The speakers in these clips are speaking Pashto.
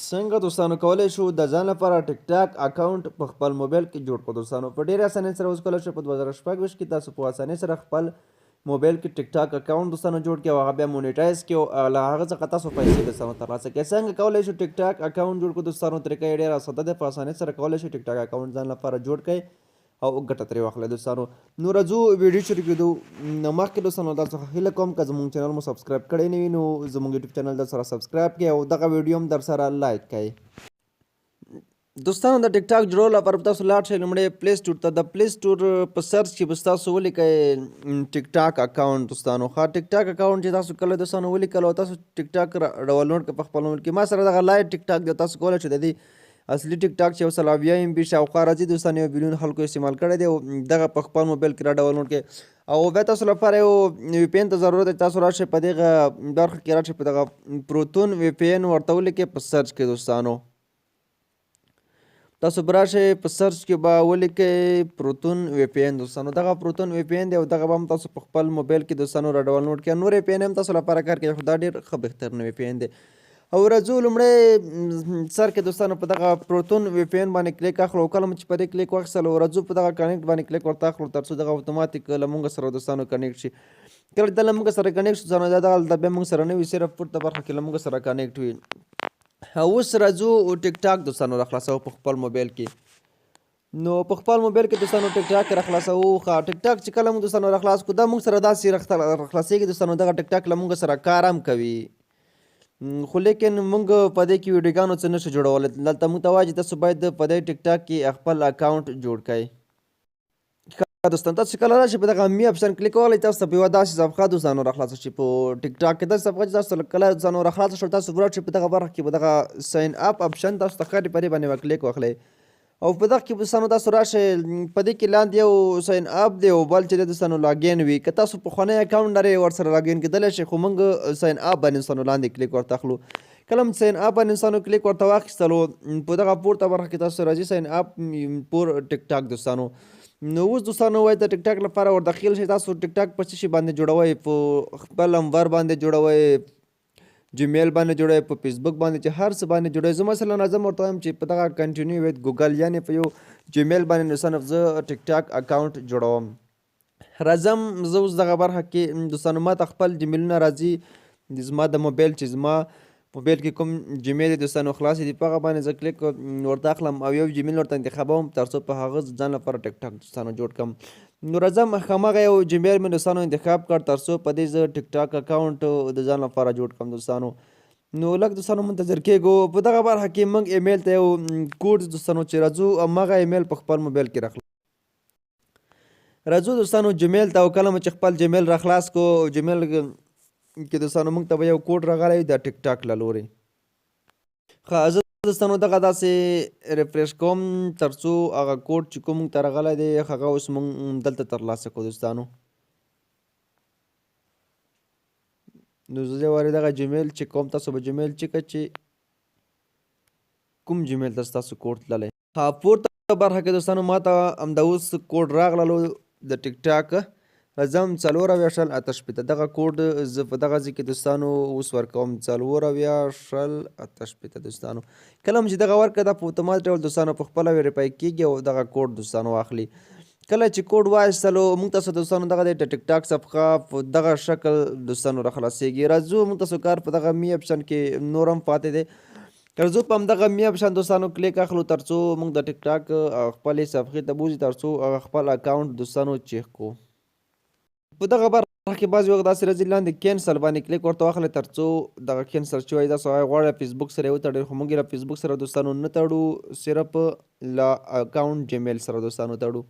څنګه دوستانو کولی شو د ځان لپاره ټیک ټاک اکاونټ په خپل موبایل کې جوړ کړو دوستانو په ډېرې اسانۍ سره اوس کولی شئ په 2026 کې تاسو په اسانۍ سره خپل موبایل کې ټیک ټاک اکاونټ دوستانو جوړ کړئ او هغه بیا مونیټایز کړئ او له هغه څخه تاسو پیسې دوستانو ترلاسه کړئ څنګه کولی شو ټیک ټاک اکاونټ جوړ کړو دوستانو طریقه یې ډېره ساده ده په اسانۍ سره کولی شئ ټیک ټاک اکاونټ ځان لپاره جوړ کړئ او ګټه ترې واخلئ دوستانو نو راځو ویډیو شروع کړو نو مخکې دوستانو تاسو څخه هیله کوم که زموږ چینل مو سبسکرایب کړی نه وي نو زموږ یوټیوب چینل در سره سبسکرایب کړئ او دغه ویډیو هم در سره لایک کړئ دوستانو د ټیک ټاک جوړولو لپاره به تاسو لاړ شئ لومړی پلی سټور ته د پلی سټور په سرچ کې به تاسو ولیکئ ټیک ټاک اکاونټ دوستانو ښه ټیک ټاک اکاونټ چې تاسو کله دوستانو ولیکل او تاسو ټیک ټاک ډاونلوډ کړئ په خپل موبایل کې ما سره دغه لایو ټیک ټاک دی تاسو کولی شئ د دې اصلي ټیک ټاک چې 120 MB شاوخوا راځي دوستانو 1 بلیون خلکو استعمال کړی دی او دغه په خپل موبایل کې را ډاونلوډ کړئ او بیا تاسو لپاره یو VPN ته ضرورت دی تاسو راشئ په دغه برخه کې راشئ په دغه پروتون VPN ورته ولیکئ په سرچ کې دوستانو تاسو به راشئ په سرچ کې به ولیکئ پروتون VPN دوستانو دغه پروتون VPN دی او دغه به هم تاسو په خپل موبایل کې دوستانو را ډاونلوډ کړئ نور VPN هم تاسو لپاره کار کوي خو دا ډېر ښه بهترین VPN دی او راځو لومړی سر کې دوستانو په دغه پروتون VPN باندې کلیک اخلو او کله مو چې په دې کلیک واخیستلو راځو په دغه کنیکټ باندې کلیک ورته اخلو تر څو دغه اتوماتیک له مونږ سره دوستانو کنیکټ شي کله چې له مونږ سره کنیکټ شو دوستانو دا دغه بیا مونږ سره نه وي صرف پورته برخه کې له مونږ سره کنیکټ وي اوس راځو ټیک ټاک دوستانو راخلاصوو په خپل موبایل کې نو په خپل موبایل کې دوستانو ټیک ټاک راخلاصوو ښه ټیک ټاک چې کله موږ دوستانو راخلاص کړو دا موږ سره داسې راخلاصېږي دوستانو دغه ټیک ټاک له موږ سره کار هم کوي خو لیکن موږ په دې کې ویډیوګانو څه نشو جوړولی دلته موږ ته وایي چې تاسو باید په دې ټیک ټاک کې خپل اکاونټ جوړ کړئ دوستان تاسو کله راشئ په دغه می اپشن کلیک وکړئ تاسو ته په یوه داسې صفحه دوستانو راخلاصه شي په ټیک ټاک کې داسې صفحه چې تاسو کله دوستانو راخلاصه شو تاسو به راشئ په دغه برخه کې به دغه ساین اپ اپشن تاسو ته ښکاري په دې باندې به کلیک واخلئ او په دغه کې دوستانو تاسو راشئ په دې کې لاندې یو ساین اپ دی او بل چې دی دوستانو لاګین وي که تاسو پخوانی اکاونټ لرئ ورسره لاګین کېدلی شئ خو موږ ساین اپ باندې دوستانو لاندې کلیک ورته اخلو کله هم ساین اپ باندې دوستانو کلیک ورته واخیستلو په دغه پورته برخه کې تاسو راځي ساین اپ پور ټیک ټاک دوستانو نو اوس دوستانو وایي د ټیک ټاک لپاره ور داخل شئ تاسو ټیک ټاک په څه شي باندې جوړوئ په خپل نمبر باندې جوړوئ جیمیل باندې جوړوئ په فیسبوک باندې چې هر څه باندې جوړوئ زه مثلا اعظم ورته وایم چې په دغه کنټینیو ویت ګوګل یعنې په یو جیمیل باندې دوستانو زه ټیک ټاک اکاونټ جوړوم راځم زه اوس دغه برخه کې دوستانو ما ته خپل جیمیلونه راځي زما د موبایل چې زما موبایل کې کوم جیمیل دی دوستانو خلاص دي په هغه باندې زه کلیک ورته اخلم او یو جیمیل ورته انتخابوم تر څو په هغه ځان لپاره ټیک ټاک دوستانو جوړ کړم نو راځم هماغه یو جیمیل مې دوستانو انتخاب کړ تر څو په دې زه ټیک ټاک اکاونټ د ځان لپاره جوړ کړم دوستانو نو لږ دوستانو منتظر کېږو په دغه برخه کې موږ ایمیل ته یو کوډ دوستانو چې راځو هماغه ایمیل په خپل موبایل کې راځو دوستانو جیمیل ته او کله مو چې خپل جیمیل راخلاص کو جیمیل کې دوستانو موږ ته به یو کوډ راغلی د ټیک ټاک له لورې ښه زه دوستانو دغه داسې ریفریش کوم تر څو هغه کوډ چې کوم موږ ته راغلی دی هغه اوس موږ دلته ترلاسه کړو دوستانو نو زه وارې دغه جیمیل چې کوم تاسو به جیمیل چیک چې کوم جیمیل ته ستاسو کوډ تللی ها پورته برخه کې دوستانو ما ته همدا اوس کوډ راغللو د ټیک ټاک راځم 4.8 دغه کوډ زه په دغه ځای کې دوستانو اوس ورکوم 4.8 دوستانو کله هم چې دغه ورکړه دا په اتومات ډول دوستانو په خپله ویریفای کېږي او دغه کوډ دوستانو واخلي کله چې کوډ واخیستلو موږ تاسو دوستانو دغه د ټیک ټاک صفحه په دغه شکل دوستانو راخلاصېږي راځو موږ تاسو کار په دغه می اپشن کې نور هم پاتې دی راځو په همدغه می اپشن دوستانو کلیک اخلو تر څو موږ د ټیک ټاک خپلې صفحې ته بوځي تر څو خپل اکاونټ دوستانو چیک کړو په دغه برخه کې بعضې وخت داسې راځي لاندې کینسل باندې کلیک ورته واخلئ تر څو دغه کینسل شوی تاسو غواړئ فیسبوک سره یې وتړئ خو موږ یې له فیسبوک سره دوستانو نه تړو صرف له اکاونټ جیمیل سره دوستانو تړو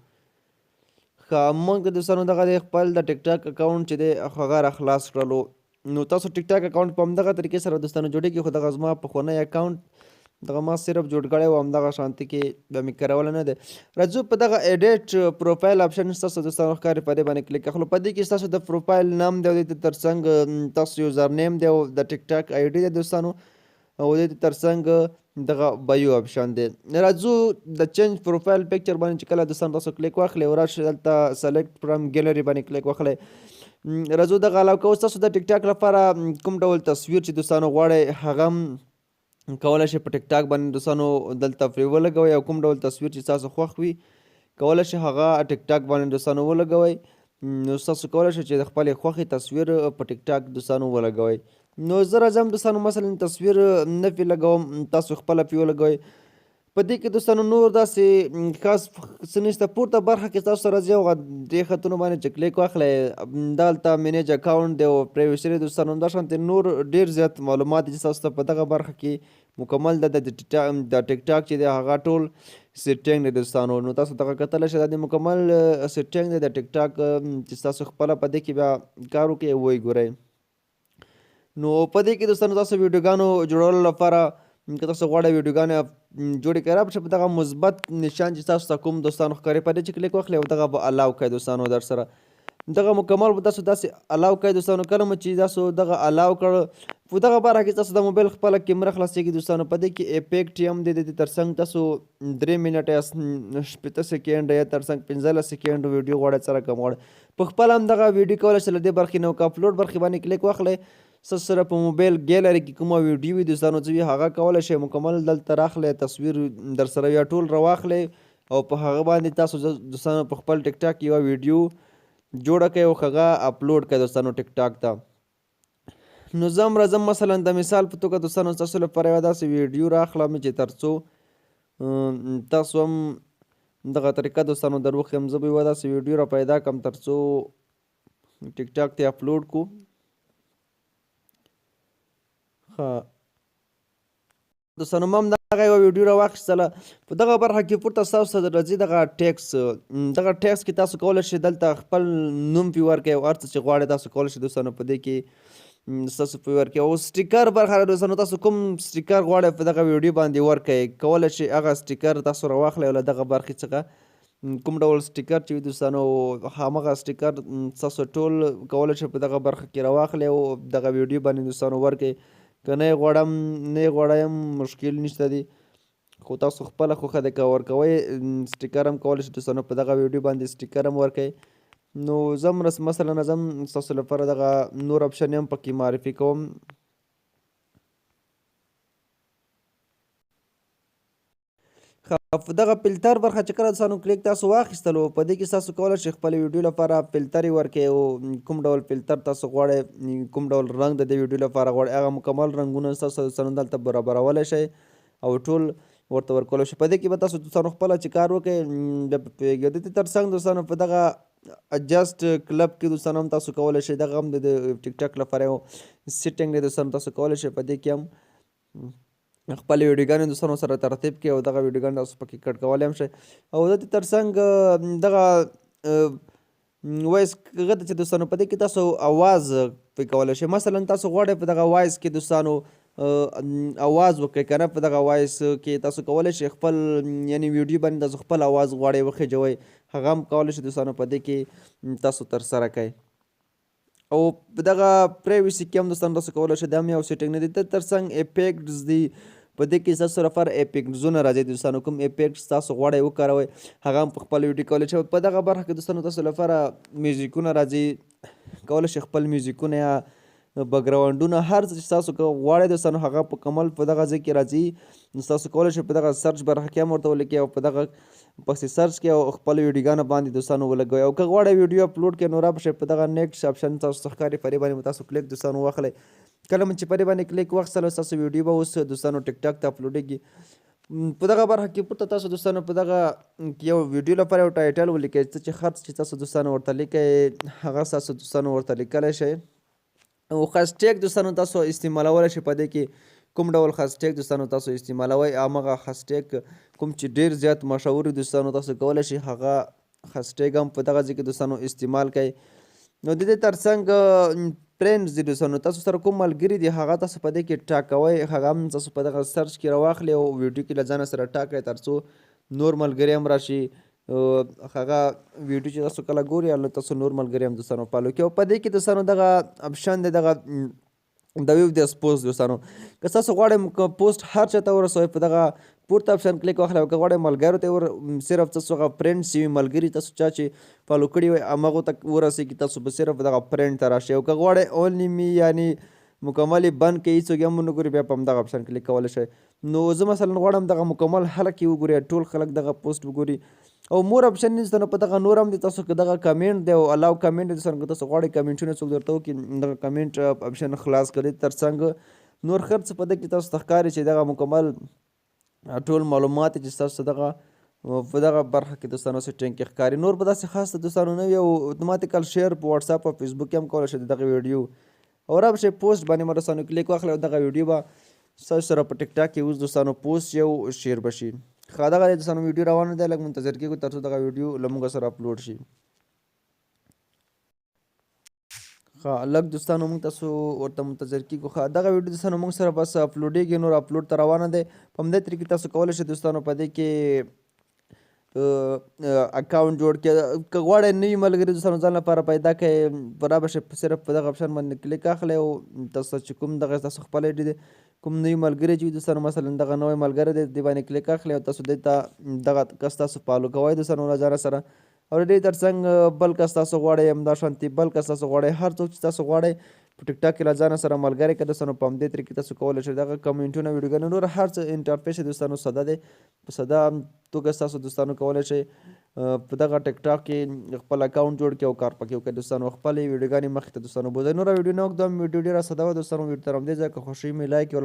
ښه موږ دوستانو دغه د خپل د ټیک ټاک اکاونټ چې دی هغه راخلاص کړلو نو تاسو ټیک ټاک اکاونټ په همدغه طریقې سره دوستانو جوړېږي خو دغه زما پخوانی اکاونټ دغه ما صرف جوړ کړی و همدغه شانتي کې به مې کارولی نه دی راځو په دغه ایډیټ پروفایل اپشن ستاسو دوستانو ښکاري په دې باندې کلیک اخلو په دې کې ستاسو د پروفایل نام دی او د تر څنګ تاسو یوزر نیم دی او د ټیک ټاک آی ډي دی دوستانو او د تر څنګ دغه بایو اپشن دی راځو د چینج پروفایل پکچر باندې چې کله دوستانو تاسو کلیک واخلئ او راشئ دلته سلیکټ فرام ګیلري باندې کلیک واخلئ راځو دغه علاوه کوو ستاسو د ټیک ټاک لپاره کوم ډول تصویر چې دوستانو غواړئ هغه کولی شئ په ټیک ټاک باندې دوستانو دلته پرې ولګوئ او کوم ډول تصویر چې ستاسو خوښ وي کولی شئ هغه ټیک ټاک باندې دوستانو ولګوئ. نو ستاسو کولی شئ چې د خپلې خوښې تصویر په ټیک ټاک دوستانو ولګوئ. نو زه راځم دوستانو مثلا تصویر نه پرې لګوم، تاسو خپله پرې ولګوئ. په دې کې دوستانو نور داسې خاص څه نشته. پورته برخه کې تاسو راځئ او دې خطونو باندې چې کلیک واخلئ دلته مینیج اکاونټ دی او پرایوسي دوستانو همداشانتې نور ډېر زیات معلومات دي تاسو ته په دغه برخه کې مکمل د ټیک ټاک چې دی هغه ټول سیټینګ دی دوستانو. نو تاسو دغه کتلی شئ دا د مکمل سیټینګ دی د ټیک ټاک چې تاسو خپله په دې کې بیا کار وکړئ ویې ګورئ. نو په دې کې دوستانو تاسو ویډیوګانو جوړولو لپاره که تاسو غواړئ ویډیوګانې جوړې کړئ رابشئ په دغه مثبت نشان چې تاسو ته کوم دوستانو ښکاري په دې چې کلیک واخلئ او دغه به الاو کوئ دوستانو در سره دغه مکمل به تاسو داسې الاو کوئ دوستانو. کله مو چې تاسو دغه الاو کړ په دغه باره کې تاسو د موبایل خپله کیمره خلاصېږي دوستانو. په دې کې افیکټ هم دی د دې تر څنګ تاسو 3 منټه یا 15 سیکنډ یا تر څنګ 15 سیکنډ ویډیو غواړئ څه رقم غواړئ په خپله هم دغه ویډیو کولی شئ له دې برخې نه اپلوډ برخې باندې کلیک واخلئ. سره په موبایل ګیلري کې کومه ویډیو وي دوستانو څه وي هغه کولی شئ مکمل دلته راخلئ تصویر در سره یا ټول راواخلئ او په هغه باندې تاسو دوستانو په خپل ټیک ټاک یوه ویډیو جوړه کړئ او هغه اپلوډ کړئ دوستانو ټیک ټاک ته. نو زه هم راځم مثلا د مثال په توګه دوستانو ستاسو لپاره یوه داسې ویډیو راخلم چې تر څو تاسو هم دغه طریقه دوستانو در وښیم. زه به یوه داسې ویډیو را پیدا کړم تر څو ټیک ټاک ته اپلوډ کړو. دوستانو ما هم دغه یوه ویډیو راواخیستله. په دغه برخه کې پورته ستاسو ته راځي دغه ټیکس کې تاسو کولی شئ دلته خپل نوم پرې ورکړئ او هر څه چې غواړئ تاسو کولی شئ دوستانو په دې کې ستاسو پرې ورکړئ. او سټیکر برخه ده دوستانو تاسو کوم سټیکر غواړئ په دغه ویډیو باندې ورکړئ کولی شئ هغه سټیکر تاسو راواخلئ او له دغه برخې څخه کوم ډول سټیکر چې وي دوستانو همغه سټیکر تاسو ټول کولی شئ په دغه برخه کې راواخلئ او دغه ویډیو باندې دوستانو ورکړئ. که نه یې غواړم مشکل نشته دی خو تاسو خپله خوښه ده که ورکوئ سټیکر هم کولی شئ دوستانو په دغه ویډیو باندې سټیکر هم ورکوئ. نو زه هم مثلا زه هم ستاسو لپاره دغه نور اپشن هم پکې معرفي کوم. په دغه فلټر برخه چې کله دوستانو کلیک تاسو واخیستلو په دې کې تاسو کولی شئ خپلې ویډیو لپاره فلټر یې ورکړئ او کوم ډول فلټر تاسو غواړئ کوم ډول رنګ د دې ویډیو لپاره غواړئ هغه مکمل رنګونه تاسو دوستانو دلته برابرولی شئ او ټول ورته ورکولی شئ. په دې کې به تاسو دوستانو خپله چې کار وکړئ بیا به پوهېږئ. د دې تر څنګ دوستانو په دغه اجسټ کلب کې دوستانو هم تاسو کولی شئ دغه هم د ټیک ټاک لپاره یو سیټینګ دی دوستانو تاسو کولی شئ په دې کې هم خپلې ویډیوګانې دوستانو سره ترتیب کړئ او دغه ویډیوګانې تاسو پکې کټ کولی هم شئ. او د دې تر څنګ دغه وایس هغه ته چې دوستانو په دې کې تاسو اواز پرې کولی شئ. مثلا تاسو غواړئ په دغه وایس کې دوستانو اواز وکړئ که نه په دغه وایس کې تاسو کولی شئ خپل یعنې ویډیو باندې تاسو خپل اواز غواړئ وخېجوئ هغه هم کولی شئ دوستانو په دې کې تاسو ترسره کړئ. او په دغه پرایوسي کې هم دوستانو تاسو کولی شئ دا هم یو سیټینګ نه دی. د تر څنګ افیکټس دي په دې کې ستاسو لپاره افیکټزونه راځي دوستانو کوم افیکټس تاسو غواړئ وکاروئ هغه هم په خپل ویډیو کولی شئ. په دغه برخه کې دوستانو تاسو لپاره میوزیکونه راځي کولی شئ خپل میوزیکونه یا بګراونډونه هر څه چې تاسو غواړئ دوستانو هغه په کمل په دغه ځای کې راځي. تاسو کولی شئ په دغه سرچ برخه کې هم ورته ولیکئ او په دغه پسې سرچ کړئ او خپل ویډیوګانو باندې دوستانو ولګوئ. او که غواړئ ویډیو اپلوډ کړئ نو رابشئ په دغه نیکسټ آپشن تاسو ته ښکاري په دې باندې به تاسو کلیک دوستانو واخلئ. کله مو چې په دې باندې کلیک واخیستلو ستاسو ویډیو به اوس دوستانو ټیک ټاک ته اپلوډېږي. په دغه برخه کې پورته تاسو دوستانو په دغه یو ویډیو لپاره یو ټایټل ولیکئ څه چې خرڅ چې تاسو دوستانو ورته لیکئ هغه تاسو دوستانو ورته لیکلی شئ. او خاسټیګ دوستانو تاسو استعمالولی شئ په دې کې کوم ډول خاسټیګ دوستانو تاسو استعمالوئ همغه خاسټیګ کوم چې ډېر زیات مشهور دوستانو تاسو کولی شئ هغه خاسټیګ هم په دغه ځای کې دوستانو استعمال کړئ. نو د دې تر څنګ فرینډز دي دوستانو تاسو سره کوم ملګري دي هغه تاسو په دې کې ټاکوئ هغه هم تاسو په دغه سرچ کې راواخلئ او ویډیو کې له ځانه سره ټاک کړئ تر څو نور ملګري هم راشي هغه ویډیو چې تاسو کله ګورئ هلته تاسو نور ملګري هم دوستانو فالو کړئ. او په دې کې دوستانو دغه اپشن دی دغه د ویو دس پوسټ دوستانو که تاسو غواړئ پوسټ هر چا ته ورسوئ په دغه پورته اپشن کلیک واخلئ او که غواړئ ملګرو ته صرف تاسو هغه فرینډ چې وي ملګري تاسو چا چې فالو کړي وي همغو ته ورسېږي تاسو به صرف دغه فرینډ ته راشئ. او که غواړئ اونلی می یعنې مکمل یې بند کړئ، هېڅوک یې هم ونه ګوري، بیا په همدغه اپشن کلیک کولی شئ. نو زه مثلا غواړم دغه مکمل خلک یې وګوري، ټول خلک دغه پوسټ وګوري. او مور اپشن نشته نو په دغه نور هم دی، تاسو که دغه کمنټ دی او الاو کمنټ دی دوستانو، که تاسو غواړئ کمنټونه څوک درته وکړي دغه کمنټ اپشن خلاص کړئ. تر څنګ نور خرڅ په دې کې تاسو ته ښکاري چې دغه مکمل ټول معلومات چې ستاسو دغه په دغه برخه کې دوستانو سیټینګ کې ښکاري. نور به داسې خاص دوستانو نه وي، او اتوماتیکل شیر په واتساپ او فیسبوک کې هم کولی شئ دغه ویډیو او رابشئ پوسټ باندې مو دوستانو کلیک واخلئ او دغه ویډیو به ستاسو سره په ټیک ټاک کې اوس دوستانو پوسټ یو شیر به شي. ښه دغه دی دوستانو ویډیو روانه دی، لږ منتظر کېږو تر څو دغه ویډیو له موږ سره اپلوډ شي. ښه لږ دوستانو موږ تاسو ورته منتظر کېږو. ښه دغه ویډیو دوستانو موږ سره بس اپلوډېږي، نور اپلوډ ته روانه دی. په همدې طریقې تاسو کولی شئ دوستانو په دې کې اکاونټ جوړ کړئ. که غواړئ نوي ملګري دوستانو ځان لپاره پیدا کړئ، په رابشئ صرف په دغه اپشن باندې کلیک اخلئ او تاسو چې کوم دغه تاسو خپل آی ډي دی، کوم نوي ملګري چې وي دوستانو، مثلا دغه نوی ملګری دی دې باندې کلیک اخلئ او تاسو دې ته دغه کس تاسو فالو کوئ دوستانو له ځانه سره. او د دې تر څنګ بل کس تاسو غواړئ همدا شانتې بل کس تاسو غواړئ، هر څوک چې تاسو غواړئ په ټیک ټاک کې له ځانه سره ملګری کړئ دوستانو. په همدې طریقې تاسو کولی شئ دغه کمنټونه ویډیوګانې نور هر څه انټرفیس یې دوستانو ساده دی. په ساده توګه تاسو دوستانو کولی شئ په دغه ټیک ټاک کې خپل اکاونټ جوړ کړئ او کار پکې وکړئ دوستانو. خپلې ویډیوګانې مخې ته دوستانو بوځئ. نوره ویډیو نه اوږدوم، ویډیو ډېره ساده وه دوستانو. ویډیو تر همدې ځایه که خوښوي مې لایک